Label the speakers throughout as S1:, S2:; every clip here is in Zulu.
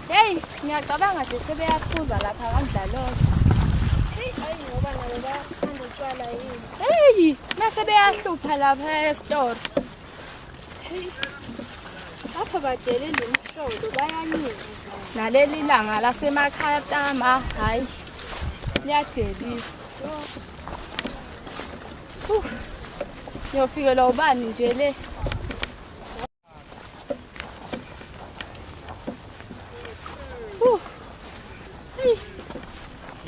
S1: Hey, ngiyacabanga nje sebeyaphuza lapha kanjalo.
S2: Hayi ngoba nabo bayathanda utshwala yini.
S1: Hey, mase beyahlupha lapha e-store.
S2: Apha badele lemhlobo bayanyisa.
S1: Naleli langa lasemakhaya tama, hayi. Liyadelisa. Ngiyofikela ubani nje le.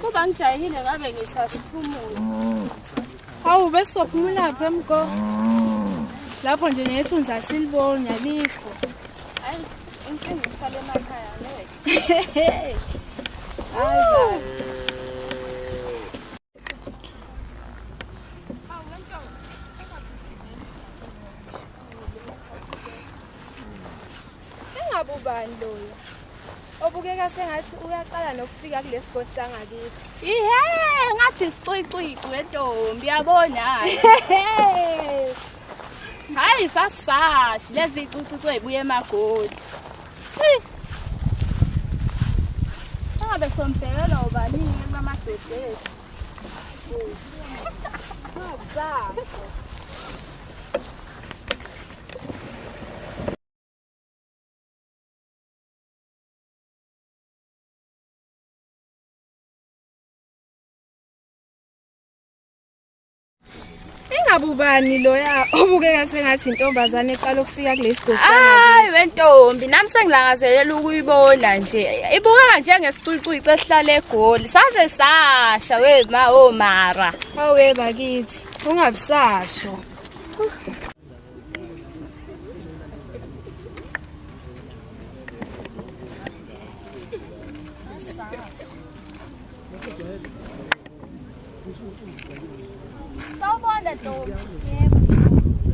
S1: Kuba ngijayile ngabe ngisasiphumula.
S2: Hawu bese sophumula lapha emgo. Lapho nje nethunzi asiliboni alikho.
S1: Hayi, inkinga ngihlala emakhaya ngeke. Hayi.
S2: Engabubani loyo. Obukeka sengathi uyaqala nokufika kulesi godi sangakithi.
S1: Ihe, ngathi isicwicwici wentombi yabona. Hayi sasashi lezi icucucu ezibuye emagoli. Angabe sombhekela ubaningi kumamadodesi.
S2: Ngabusapho. Ingabubani loya obukeka sengathi intombazane eqala ukufika kulesi gosana.
S1: Hayi wentombi nami sengilangazelela ukuyibona nje. Ibukeka njengesicwicwici esihlala eGoli. Saze sasha wema omara.
S2: Awe bakithi, ungabusasho.
S1: Sawubona Ntombi. Yebo.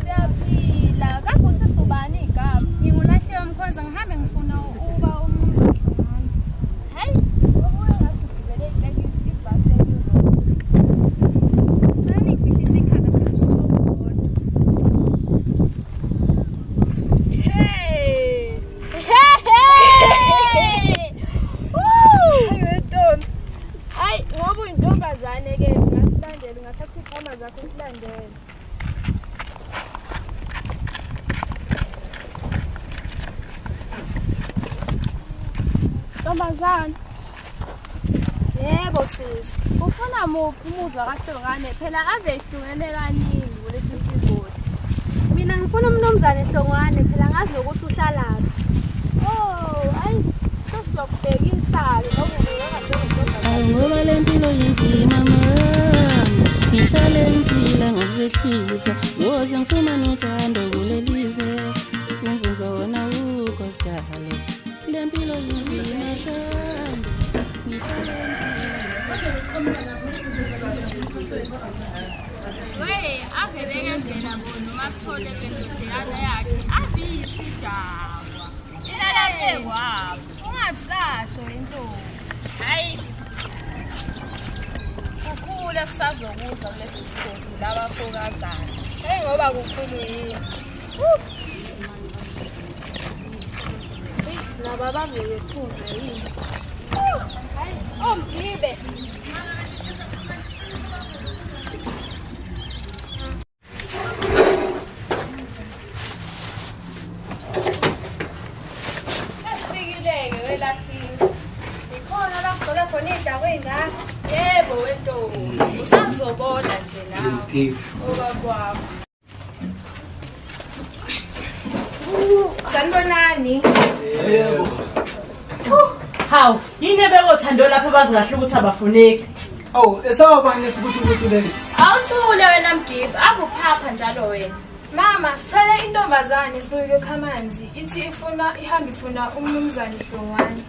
S1: Siyaphila. Kambe usesubani igama?
S2: Ngingulahle umkhoza ngihambe ngifuna uba umuzi Hlongwane.
S1: Hayi, ubuye ngathi ugibele ibhasi eyo.
S2: Cha ngifihlisa ikhanda phela usobona. Hey! Hayi wentombi.
S1: Hayi, ngoba uyintombazane ke ngasilandela ungathatha ikhoma zakho silandele. Ntombazane.
S2: Yebo sisi.
S1: Ufuna muphi umuzwa kaHlongwane phela ave ehlungene kaningi kulesi sigodi.
S2: Mina ngifuna umnomzane Hlongwane phela ngazi nokuthi uhlalaphi.
S1: Oh, hayi sesizokubhekisa-ke ngokubukeka njengentombazane.
S3: Ngoba lempilo inzima mama, ngihlale ngifila ngokuzehlisa, ngoze ngifumane uthando kulelizwe, umvuzo wona ukho sidale. Lempilo inzima mama, ngihlale
S1: We, ave bekezela bona masithole bendodana yakhe abiyisidakwa. Ilala phekwabo.
S2: Ungabusasho wentombi.
S1: Hayi. Kukhule sisazokuza kulesi sigodi labafokazana.
S2: Hey ngoba kukhulu yini. Laba bavele phuze yini.
S1: Hayi, omgibe. Sesifikile-ke welahlile.
S2: Ikhona bakugcola khona iy'dawo ey'ngaka.
S1: Yebo wentombi, usazobona nje nawe. Obakwakho.
S2: Sanibonani.
S4: Yebo.
S5: Hawu, yini bekothando lapha bazi kahle ukuthi abafuneki.
S4: Awu, esawabani lesibuthubutu lesi?
S1: Awuthule wena Mgibe, akuphapha njalo wena.
S2: Mama, sithole intombazane esibuye amanzi. Ithi ifuna umnumzane Hlongwane.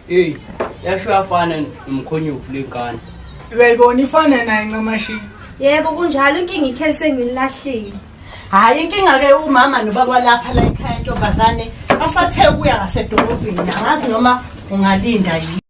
S6: Hey, yasho yafana nomkhonyuvu lenkani.
S4: Uyayibona ifana naye ncamashi.
S2: Yebo kunjalo inkinga ikhelise ngilahlile.
S5: Hayi inkinga ke umama noba kwalapha la ekhaya intombazane asathe ukuya ngasedolobheni, angazi noma ungalinda yini.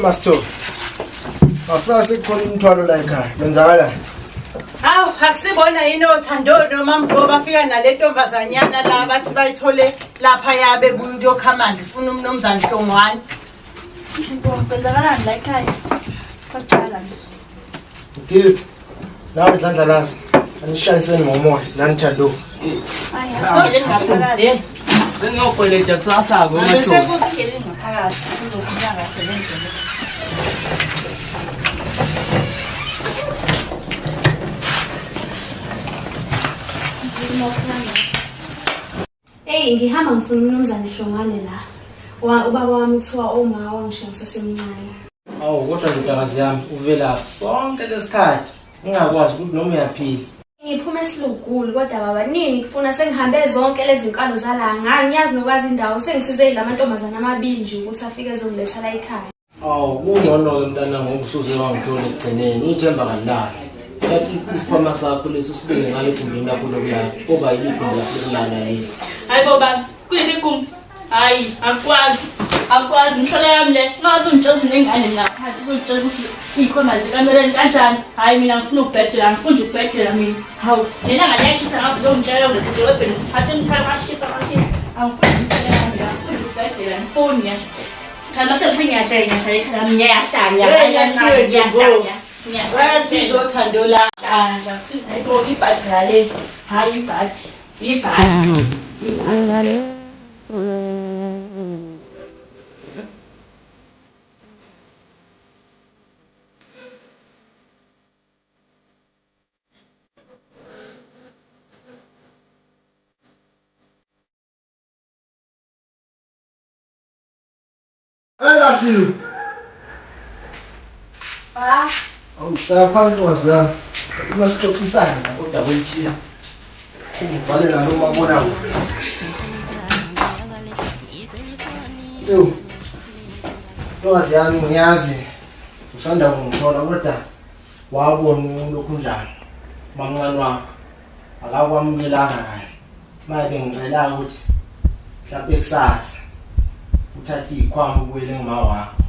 S7: Master. Mafuna sekukhona imithwalo la ekhaya. Kwenzakala?
S5: Hawu, akusibona yini oThando noma Mgoba bafika nalentombazanyana la bathi bayithole lapha yabe kuyokha amanzi ufuna umnomzana Hlongwane.
S2: Kwenzakalani la ekhaya? Qala nje.
S7: Ngiphi? Nawe dlandla lazi. Anishayiseni ngomoya nani Thando.
S2: Hayi, asongele ngaphakathi.
S6: Sengiyokweleta kusasa
S5: Bese
S6: kwemathongo.
S5: kusingene ngaphakathi sizokhuluma kahle lendlela.
S8: Hey, ngihamba ngifuna umnumzane Hlongwane la. Ubaba wami kuthiwa oma wangishiya ngisasemncane.
S7: Awu kodwa ndodakazi yami uvelaphi sonke lesikhathi ngingakwazi ukuthi noma uyaphila.
S8: Ngiphuma esilugulu kodwa baba nini ngifuna sengihambe zonke lezi zinkalo zala ngiyazi nokwazi indawo sengisize lamantombazana amabili nje ukuthi afike ezongiletha la ekhaya.
S7: Awu kungcono ke mntana ngokusuze wangithola ekugcineni ithemba kalilahla. Yathi isikhwama sakho leso sibeke ngale gumbini lakho lokulala. Oba yiliphi lokulala yini?
S2: Hayi boba, kuleli gumbi. Hayi, akwazi ngihlola yami le. Ngazi ungitshela nengane la. Hathi uzongitshela ukuthi ikhona zikameleni kanjani. Hayi mina ngifuna ukubhedela, ngifuna ukubhedela mina. Hawu, yena ngaliyashisa ngapha uzongitshela ukuthi edolobheni siphathe imithwalo bashisa. Angifuni ngitshela yami la. Ngifuna ukubhedela, ngifuni ngiyahle. Kanti mase ngiyahlanya ekhaya ngiyahlanya.
S5: Wayaphi oThando la?
S2: Hayibo ibhadi ngale. Hayi ibhadi.
S7: Hello.
S8: Ba,
S7: Awusafani wazana. Ungasixoxisana kodwa kwentshila. Ngibhale nalo mabona. Ntokazi yami ngiyazi usanda kungithola kodwa wabona lokhu njani mamncane wakho akakwamukelanga kahle maye ngicela ukuthi mhlawumbe kusasa uthathe ikhwama kuwele ngima wakho.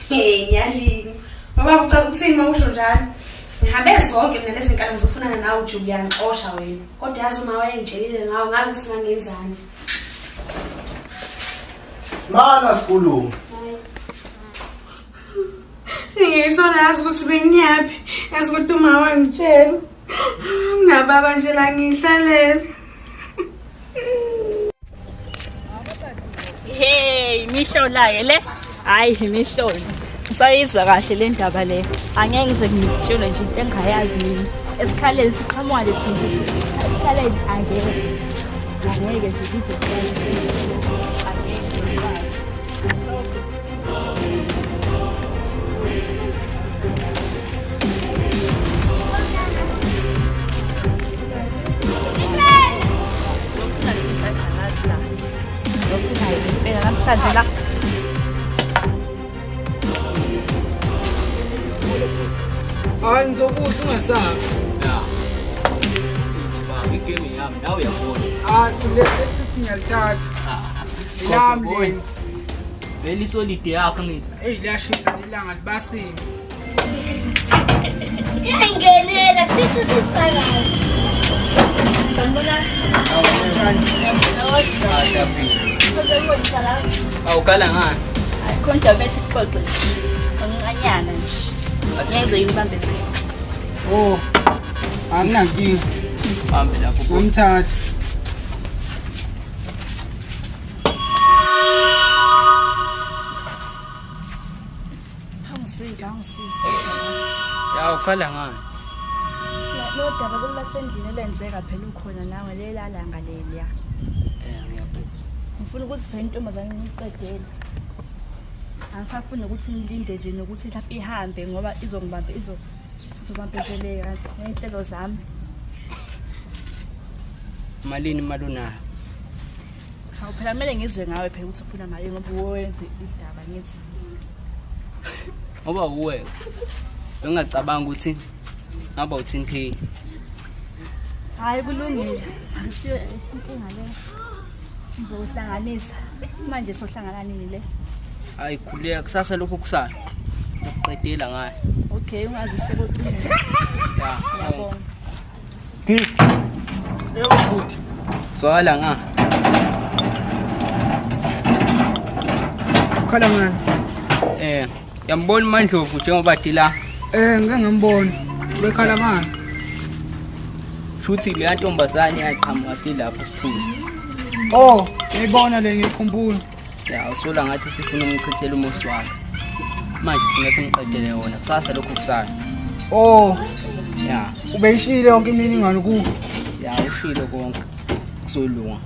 S8: hey nyalini. Baba ucela ukuthini usho njalo? Ngihambe zonke mina lezi nkalo ngizofunana nawe Julian xosha wena. Kodwa yazi uma wayengitshelile ngawo ngazi ukuthi ngangenzani.
S7: Mana sikhuluma.
S2: Singiyisona yazi ukuthi bengiyapi. Yazi ukuthi uma wangitshela. Nababa nje la ngihlalela.
S9: Hey, mihlola-ke le. Hayi mihlola. Ngisayizwa kahle le ndaba le. Angeke ngize ngitshele nje into engayazi mina. Esikhaleni siqhamuka lethi nje. Esikhaleni angeke. Angeke nje ngizokwazi. namhlanje la.
S4: Hayi ngizobuza ungasabi.
S6: Ya. Baba igame yami nawe uyabona.
S4: Le 50 ngiyalithatha. Ilami leni.
S6: Vele isolide yakho ngithi.
S4: Hey liyashisa ilanga libasini.
S10: Iyangenela kusithi sifakayo.
S2: Sanibona.
S6: Awukala ngani?
S9: Ayikhonja bese ixoxe nje. Omncanyana nje. Ngenze inibambezelo.
S4: Oh. Anginankinga.
S6: Hambe lapho.
S4: Ngomthatha.
S9: Angisiza.
S6: Ya ukhala ngani?
S9: Lo daba lolasendlini elenzeka phela ukhona nawe lelalanga leliya.
S6: Ngiyabona.
S9: Ngifuna ukuthi phela intombazane ngiqedele. Angisafuni ukuthi ngilinde nje nokuthi mhlawumbe ihambe ngoba izobambezeleka ngenhlelo zami.
S6: Malini imali unayo?
S9: Hawu phela kumele ngizwe ngawe phela ukuthi ufuna mali ngoba wenze idaba ngithi.
S6: Ngoba uwe. Bengacabanga ukuthi ngaba u10k.
S9: Hayi kulungile. Angisiyo inkinga le. Ngizohlanganisa. Manje sohlangana nini le?
S6: Hayi khuleka kusasa lokho kusala. Uqedela ngayo.
S9: Okay, ungazi sekoqinile.
S6: Ya,
S9: Yabonga.
S4: Ukuthi
S6: swala nga.
S4: ukhala ngani?
S6: Yambona uMandlovu njengoba dila.
S4: Ngeke ngimbone. Bekhala ngani?
S6: Futhi le ntombazane yaqhamuka silapha siphuza.
S4: Oh, ngiyibona le ngikhumbula.
S6: Ya, usola ngathi sifuna umchithela umusi wakhe. Manje funa simqedele wona kusasa lokho kusala.
S4: Oh,
S6: Ya,
S4: ubeyishile yonke imininingwane ku.
S6: ya ushilo konke. Kusolunga.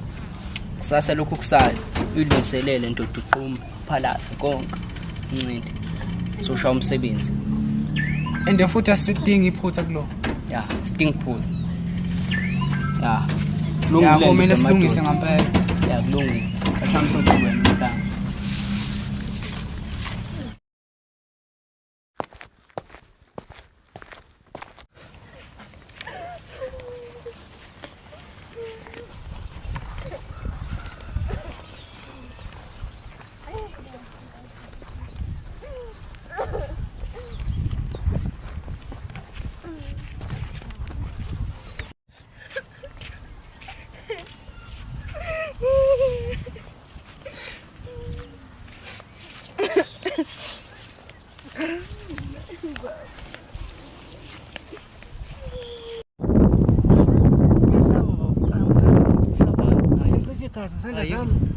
S6: Kusasa lokho kusala. Uyilungiselele ndoda uqhuma, phalasa konke. Incinde. Sosha umsebenzi.
S4: Ende futhi asidinga iphutha kulo.
S6: Ya, sting phuza. Ya.
S4: Ya, kumele silungise ngempela.
S6: Ya, kulungile. Ashamso kuwe mntana.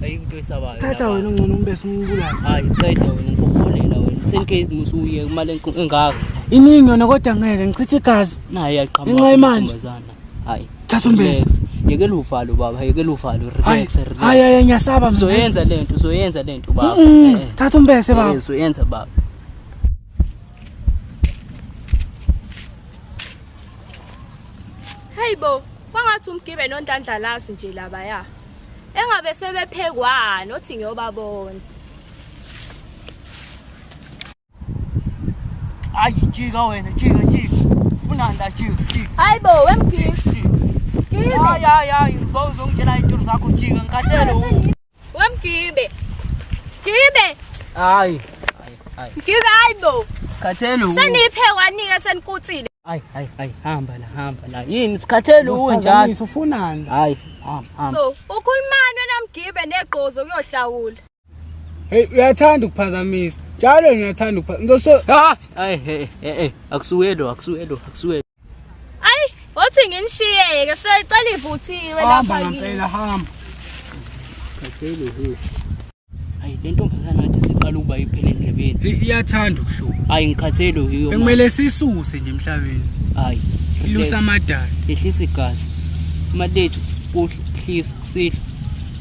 S6: Ayikho esabayo.
S4: Thatha wena ungcono umbese umbulala.
S6: Hayi qeda wena ngizokuholela wena. 10k musuye imali engaka.
S4: Iningi yona kodwa ngeke ngichithe igazi.
S6: Naye yaqhamuka.
S4: Inxa manje.
S6: Hayi.
S4: Thatha umbese.
S6: Yekela uvalo baba, yekela uvalo. Relax, relax.
S4: Hayi ngiyasaba mina.
S6: Uzoyenza lento baba.
S4: Thatha umbese baba.
S6: Uzoyenza baba.
S1: Hayibo, kwangathi umgibe noNdlandlalazi nje laba ya. Engabe sebephekwana othi ngiyobabona.
S7: Hayi jika wena, jika. Ufuna nda jika.
S1: Hayibo, wemgibe. Gibe.
S7: Hayi, uzongitshela into zakho jika ngikathele
S1: Wemgibe. Gibe.
S6: Hayi.
S1: Gibe hayibo.
S6: Sikhathele
S1: Seniphekwanika senikutsile.
S6: Hayi, hamba la. Yini sikhathele unjani?
S4: Ufunani?
S6: Hayi, hamba.
S1: Ukhulumani wena Mgibe negqozo kuyohlawula.
S4: Hey, uyathanda ukuphazamisa. Njalo ngiyathanda ukuphazamisa.
S6: Hayi, akusuwelo.
S1: Ayi, othi nginishiyeke soyicela ivuthiwe lapha
S4: Hamba
S1: kimi.
S4: ngempela hamba.
S6: Sikhathele Hayi, le ntombazana ngathi siqala ukuba iphele endlebeni.
S4: Iyathanda ukuhluka.
S6: Hayi, ngikhathele hiyo.
S4: Bekumele sisuse nje emhlabeni.
S6: Hayi,
S4: Ilusa amadala.
S6: Ehlisa igazi. Malethu kuhlisa kusihla.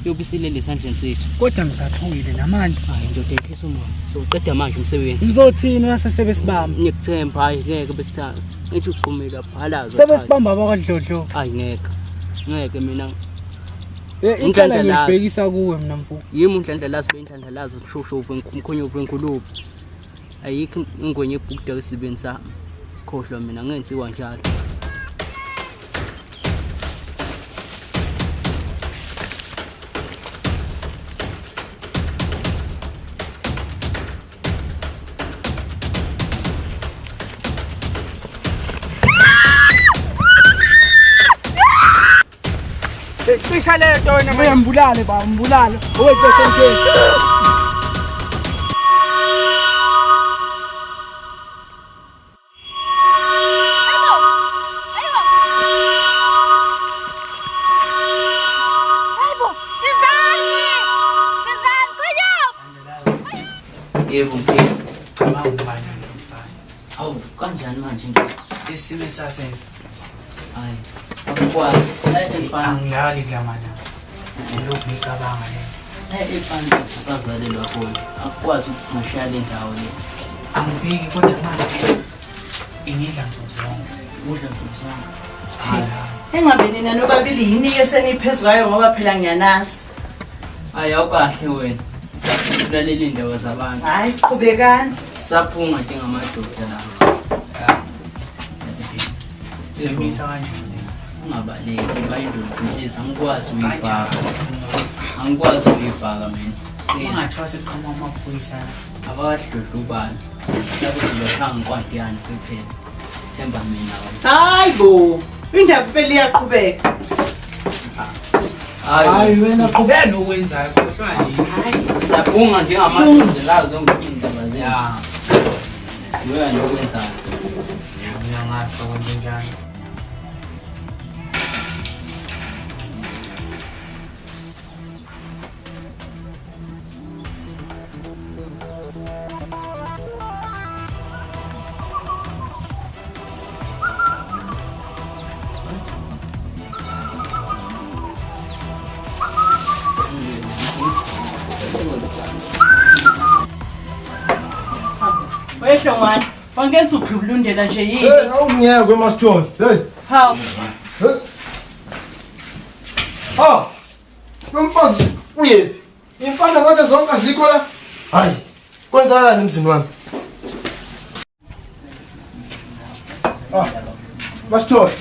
S6: Yobisile lesandleni sethu.
S4: Kodwa ngisathungile namanje.
S6: Hayi, ndoda ehlisa umoya. So uqeda manje umsebenzi.
S4: Ngizothini uyasesebesibamba?
S6: Ngikuthemba hayi ngeke besithanda. Ngithi uqhumela phalazo.
S4: Sebesibamba abakadlodlo.
S6: Hayi ngeke mina.
S4: Indlela ngibhekisa kuwe mina mfo.
S6: Yimi uNdlandlalazi beyindlandlalazi kushoshovu umkhonyovu enkulubu. Ayikho ingwenye ebhukda esibeni sami. Khohlwa mina ngenziwa njalo.
S4: Cisha lento wena ngiyambulala baba, mbulala. Owethu senthe.
S6: Yebo mfethu.
S4: Cabanga ubani lo.
S6: Hawu, kanjani manje into?
S4: Isimo sasenza.
S6: Hayi. Akukwazi.
S4: Angilali kulamana. Lokhu ngicabanga le.
S6: Efana usazalelwa khona. Akukwazi ukuthi singashaya le ndawo le.
S4: Angibiki kodwa manje ingidla nsuku zonke.
S6: Udla nsuku zonke.
S5: Engabe nina nobabili yini ke seniphezukayo ngoba phela ngiyanazi.
S6: Hayi awukahle wena. Ulaleli indaba zabantu.
S5: Hayi qhubekani.
S6: Saphunga njengamadoda la.
S4: Yemisa kanjani?
S6: Ungabaleki bayindoda insizwa angikwazi uyifaka. Angikwazi uyifaka mina.
S4: Ungathiwa siqhama amaphoyisa.
S6: Abahluhlubana. Lakuthi bathanga kwantiyana kuphela. Themba mina wena.
S5: Hayibo. Indaba phela iyaqhubeka.
S4: Hayi wena qhubeka nokwenzayo khohlwa yithi.
S6: Saphunga njengamadoda la zonke indaba zenu. Wena nokwenzayo.
S4: Ngiyangazi ukwenza njani.
S5: Wesho manje, wangenza uphulundela nje yini?
S7: Hey, awungiyeke kwemasithole. Hey.
S5: Hawu.
S7: Hey. Ah. Nomfazi uye. Imfana zakhe zonke azikho la. Hayi. Kwenzakalani emzini wami? Ah. Masithole.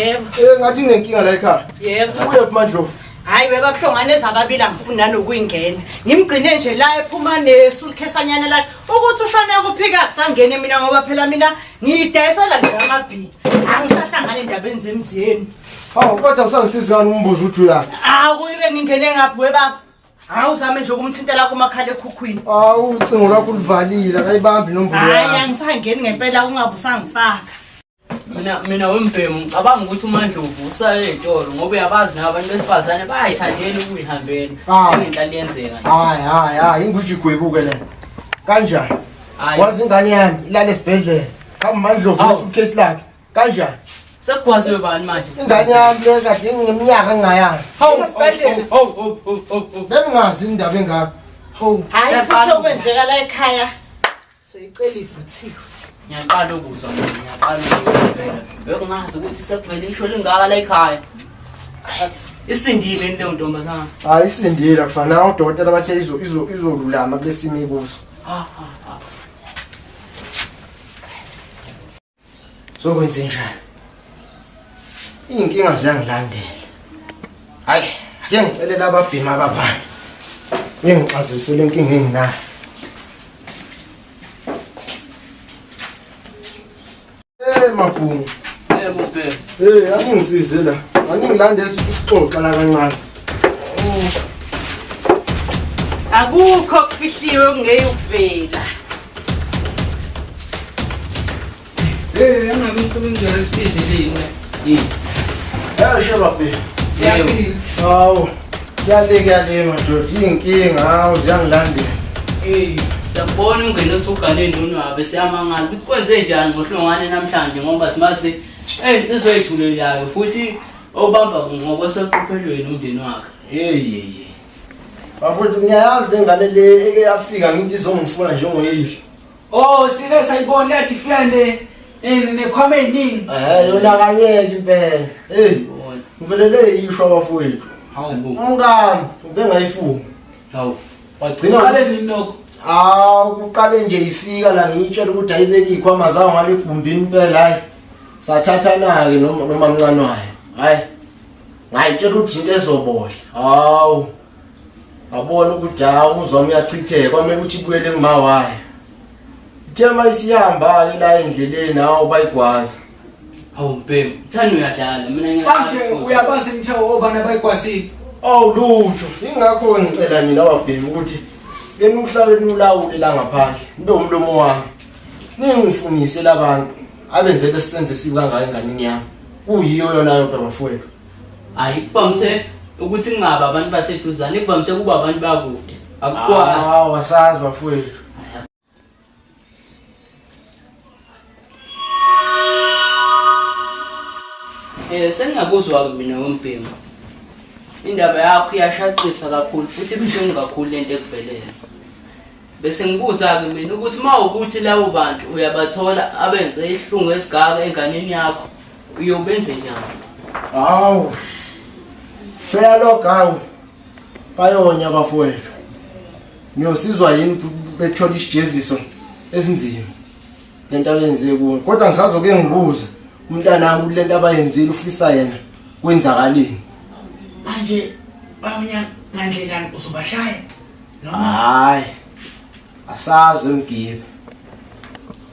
S5: Yebo.
S7: Ngathi nginenkinga la ekhaya.
S5: Yebo.
S7: Uthephi manje.
S5: Hayi bebabuhlongane zababili angifuna nokuyingena. Ngimgcine nje la ephuma nesuitcase-anyana lakhe ukuthi ushone kuphika kusangene mina ngoba phela mina ngiyidayisela nje amabhili. Angisahlangana endabeni zemzini.
S7: Hawu kodwa usangisiza ngani umbuzo uthi uyaphi?
S5: Kuyibe ngingene ngaphi webaba? Awuzame nje ukumthintela kumakhala ekhukhwini.
S7: Ucingo lwakho ulivalile akayibambi nombolo yakho.
S5: Hayi angisangeni ngempela kungabe usangifaka.
S6: Mina wembhemu cabanga ukuthi uMandlovu usale entolo ngoba uyabazi nabantu besifazane bayayithandela ukuyihambela njengenhlalo yenzeka.
S7: Hayi inguje igwebuke le. Kanjani? Wazi ingane yami ilale esibhedlela. Kamandlovu usuitcase lakhe. Kanjani?
S6: Sekugwaziwe bani manje?
S7: Ingane yami le kade ngeminyaka engayazi.
S6: Hawu esibhedlela.
S7: Bengazi indaba engaka.
S5: Hayi futhi okwenzeka la ekhaya. Soyicela ivuthiwe.
S6: Ngiyaqala ukuzwa mina, ngiyaqala ukuzwa. Bekungazi ukuthi sekuvele isho lingaka la ekhaya. Isindile into ntombazana.
S7: Hayi isindile kufana udokotela bathe izolulama kulesimo ikuso. Sokwenze njani? Inkinga ziyangilandela. Hayi, ake ngicelela ababhema abaphansi. Ngingixazisele inkinga enginayo. Mabhungu.
S6: Mubhe.
S7: Angingisize la. Angingilandela sixoxa la kancane.
S5: Akukho kufihliwe ongeke ukuvela.
S4: Angabe ukusebenzela isibizile
S7: yini? Shebabhe.
S4: Yaphila.
S7: Hawu. Kuyale madoda inkinga ziyangilandela.
S6: Siyabona ungene usugane nonu wabe siyamangala ukuthi kwenze njani ngohlongane namhlanje ngoba simazi insizwe ethulelayo futhi obamba ngokwesoqophelweni umndeni wakhe.
S7: Bafowethu ngiyayazi lengane le eke yafika ngithi izongifuna njengoyihlo.
S4: Sike sayibona yathi fika nekhwama eziningi.
S7: Yona kanyeke impela. Ngivelele yishwa bafowethu.
S4: Hawu
S7: umngani ubengayifuni.
S6: Hawu
S7: wagcina
S4: qale nini nokho?
S7: Kuqale nje ifika la ngitshela ukuthi ayibeke ikhwama zawo ngale gumbini impela hayi. Sathathana ke noma mncane wayo. Hayi. Ngayitshela ukuthi into ezobohla. Hawu. Ngabona ukuthi umzwami uyachitheka kwamele ukuthi kubuyele ngumawayo. Thema isihamba ke la endleleni nawo bayigwaza.
S6: Hawu mbhemu, uthanda uyadlala mina
S4: manje uyabazi ngithawo obana bayigwasile.
S7: Lutho. Ingakho ngicela mina ababhemu ukuthi yena umhlabeni ulawule la ngaphandle. Nibe umlomo wami. Ningifunise labantu abenzele sisenze sibe kangaka enganini yami. Kuyiyo yona yodwa bafowethu.
S6: Hayi kuvamise ukuthi ngingaba abantu baseduzane kuvamise kuba abantu bakude. Akukwazi.
S7: Wasazi bafowethu.
S6: Sengingakuzwa mina wombhemu. Indaba yakho iyashaqisa kakhulu futhi ibishoni kakhulu lento ekuvelele. Bese ngibuza ke mina ukuthi mawukuthi labo bantu uyabathola abenze isihlungu esigaka enganeni yakho uyobenze njani?
S7: Hawu. Shayaloga hawu. Bayonya bafowethu. Ngiyosizwa yini bethola isijeziso ezinzima. Lento abenze kuyo. Kodwa ngisazoke ngibuza umntana wami lento abayenzile ufisa yena kwenzakalini.
S4: Manje bayonya ngandlelani uzobashaya?
S7: Hayi. Asazi ngigibe.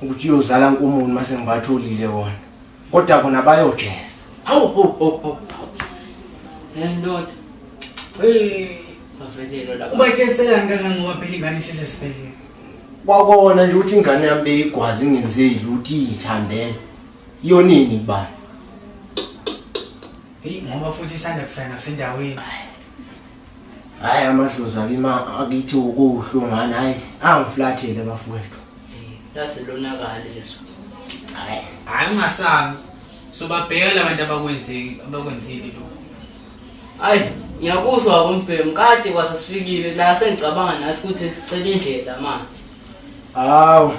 S7: Ukuthi uyozala nkomuntu mase ngibatholile wona. Kodwa bona bayojeza.
S6: Hawu. Ndoda. Bavelelo lapha.
S4: Ubatsheselani kangangoba phela ingane isesibhedlela?
S7: Kwakona nje ukuthi ingane yami beyigwazi ngenzeli ukuthi ihambele. Yonini kuba?
S4: Hey, ngoba futhi isanda kufika nasendaweni.
S7: Hayi amadlozi akima akithi ukuhlongana hayi angiflathele bafowethu.
S6: Laselonakala leso.
S4: Hayi ungasabi. Sobabheka labantu abakwenzile lo.
S6: Hayi, ngiyakuzwa umbhemu kade kwasasifikile la sengicabanga nathi ukuthi sicela indlela manje.
S7: Hawu,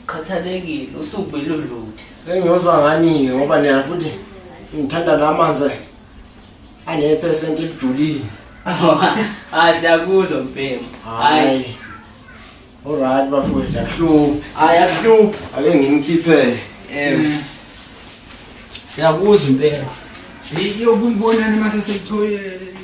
S6: khathalekile usuku belulude.
S7: Sengiyozwa ngani ngoba nina futhi ngithanda namanzi ane% elijulile.
S6: Hayi siyakuzwa umbhemu.
S7: Hayi. Alright bafowethu akuhluphi.
S6: Hayi akuhluphi.
S7: Ake ngimkhiphele.
S6: Siyakuzwa impela.
S4: Yobuyibonani mase sekuthoyele.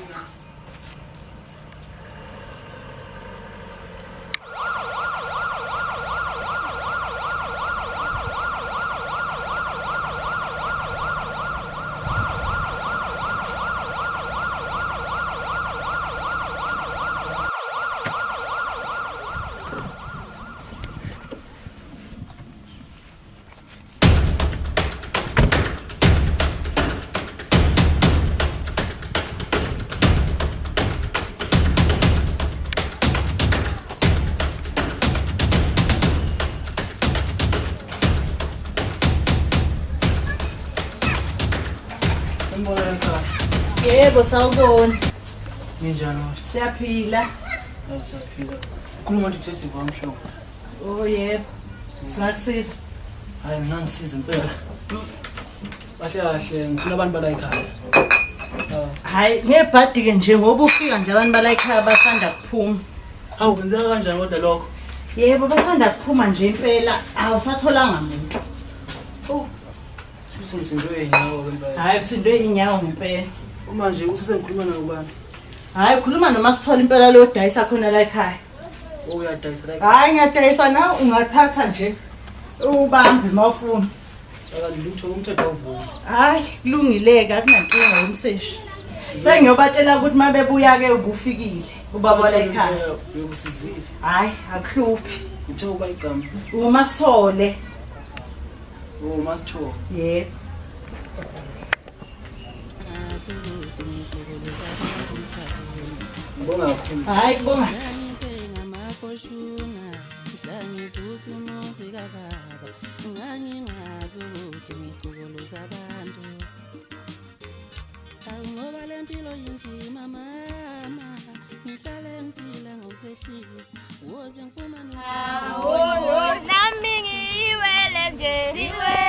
S2: Yebo sawubona.
S4: Ninjani manje?
S2: Siyaphila.
S4: Siyaphila. Ukhuluma nje Jesse kwamhlobo.
S2: Oh yebo. Singakusiza.
S4: Hayi mina ngisiza impela. Kahle kahle ngifuna abantu bala ekhaya.
S2: Hayi ngebhadi ke nje ngoba ufika nje abantu bala ekhaya basanda kuphuma.
S4: Hawu kwenzeka kanjani kodwa lokho?
S2: Yebo basanda kuphuma nje impela awusatholanga muntu. Oh.
S4: Sisindwe inyawo ngempela.
S2: Hayi usindwe inyawo ngempela.
S4: Manje usesengikhuluma nobani?
S2: Hayi ukhuluma noma sithola impela lo dayisa khona la ekhaya.
S4: Uyadayisa la ekhaya?
S2: Hayi ngiyadayisa na ungathatha nje ubambe mawufuna.
S4: Akalutho umthetho awuvumi.
S2: Hayi kulungileke akunankinga yomseshi. Sengiyobatshela ukuthi mabebuya ke ubufikile ubaba la ekhaya.
S4: Uyokusizile.
S2: Hayi akuhluphi.
S4: Uthe uba igama.
S2: Umasithole.
S4: Oh Masithole.
S2: Yebo.
S4: Ngibonga kakhulu.
S2: Hayi kubonga.
S3: Ngivusa umuzi kababa ngangingazi ukuthi ngicukuluza abantu ngoba le mpilo inzima mama ngihlale ngiphila ngawusehlisa woze ngifumane
S1: nami ngiyiwele nje siwele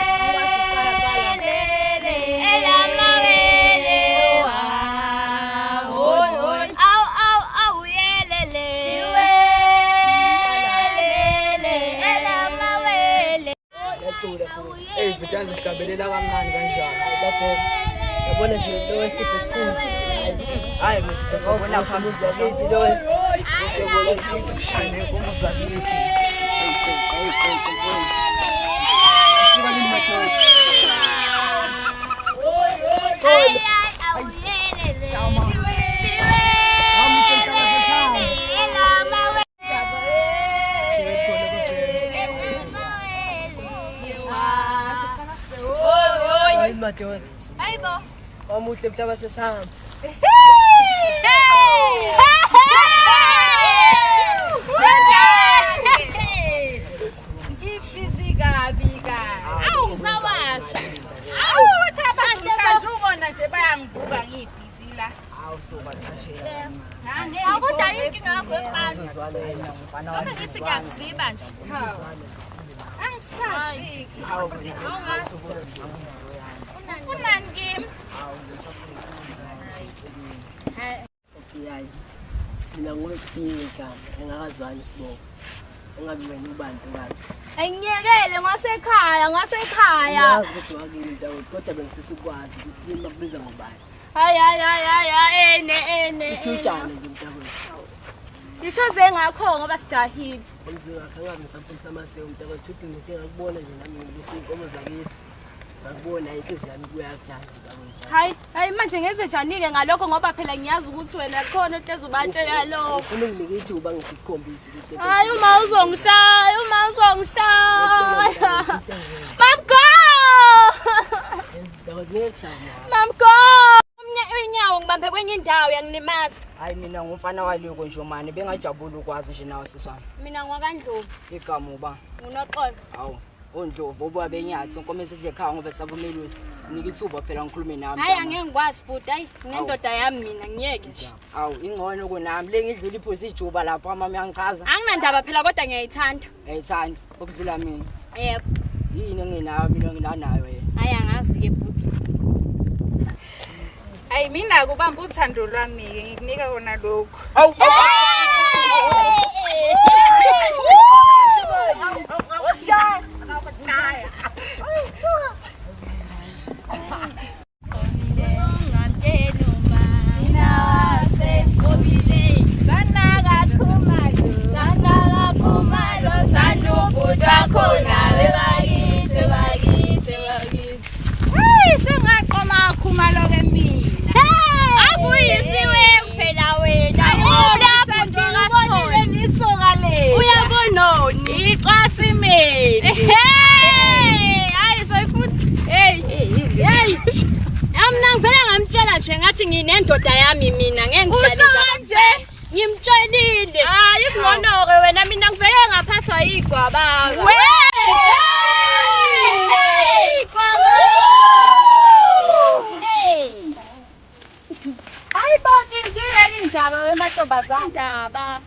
S1: elamawele awu yelele
S4: Hey, vitanzi sihlabelela kamnandi kanjani. Babheka. Yabona nje lo wesipho siphuzi. Hayi mntu sobona umuzi yasethi lo. Sebona sithi kushane umuzi akithi. Sibani madoda. Madoda.
S1: Hayibo.
S4: Omuhle mhlaba sesihamba.
S1: Ngibhizi kabi awu sawasha. Awu thaba mhlanje ubona nje bayangibuka ngibhizi la.
S4: Awu sobathashela.
S1: Awukodwa inkinga yakho eqala. Lokho ngithi ngiyakuziba nje. Angisazi.
S4: Hawu.
S1: Una
S9: ufunani kimi?
S4: Hawu ngisafuna okay hayi mina ngosiphiwe igama engakazwani sibonga ungabi wena ubantu ngani
S1: Angiyekele ngasekhaya
S4: yazi ukuthi wakini Dawudi kodwa bengifisa ukwazi ukuthi yini bakubiza ngobani
S1: hayi ene
S4: uthutshane nje mntakwethu
S1: Ngisho zengakho ngoba sijahile
S4: umzingakho angabe ngisafundisa amasiko mntakwethu uthi ngidinga ukubona nje nami ngibisa inkomo zakithi ngakubona inhliziyo yami kuya kujani mntakwethu
S1: hayi manje ngenze njani-ke ngalokho ngoba phela ngiyazi ukuthi wena khona into ezobatshela lokho
S4: ufuna unginike ithuba ngikukhombise ukuthi
S1: hayi uma uzongishaya Mamgo Mamgo Unyawo ngibambe kwenye indawo yangilimaza
S4: hayi mina ngumfana waliko nje manje bengajabula ukwazi nje nawe siswana
S1: mina ngwakandlovu
S4: igama uba
S1: ngunoqolo
S4: hawu ondlovu obabenyathi inkomo esihle ekhaya ngoba sabumelusi nika ithuba phela ngikhulume nami
S1: hayi angeke ngikwazi bhuti hayi nginendoda yami mina ngiyeke nje
S4: hawu ingcono kunami le ngidlula iphuzi ijuba lapha mama yangichaza
S1: anginandaba phela kodwa ngiyayithanda
S4: ngiyayithanda ukudlula mina
S1: yebo
S4: yini enginayo mina nginanayo yena
S1: hayi angazi-ke bhuti
S9: Hayi mina kubamba uthando lwami ke ngikunika kona lokho.
S4: Hawu.
S1: Ngathi nginendoda yami mina ngengidlala kanje ngimtshelile hayi ngcono-ke wena mina ngivele ngaphathwa igwabaka hayi bonke njengeni indaba wemantombazandaba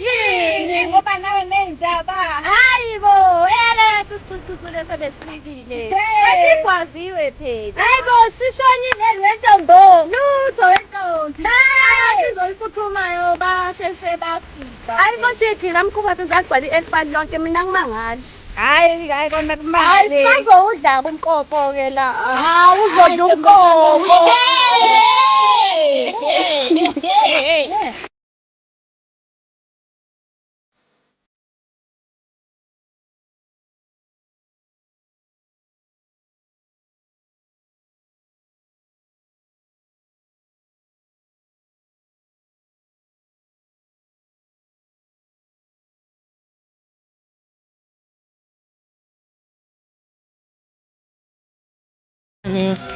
S1: yini ngoba nawe nendaba hayi bo yala sisithuthuthu leso besilikile asikwaziwe phela hayi bo sishonile lentombo lutho wentombi sizoyiphuthumayo basheshe bafika hayi bonke namkhuba tuzagcwala i-elfan lonke mina ngimangala hayi kona kumali hayi sizowudla umkopo ke la hawu uzodla umkopo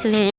S3: Play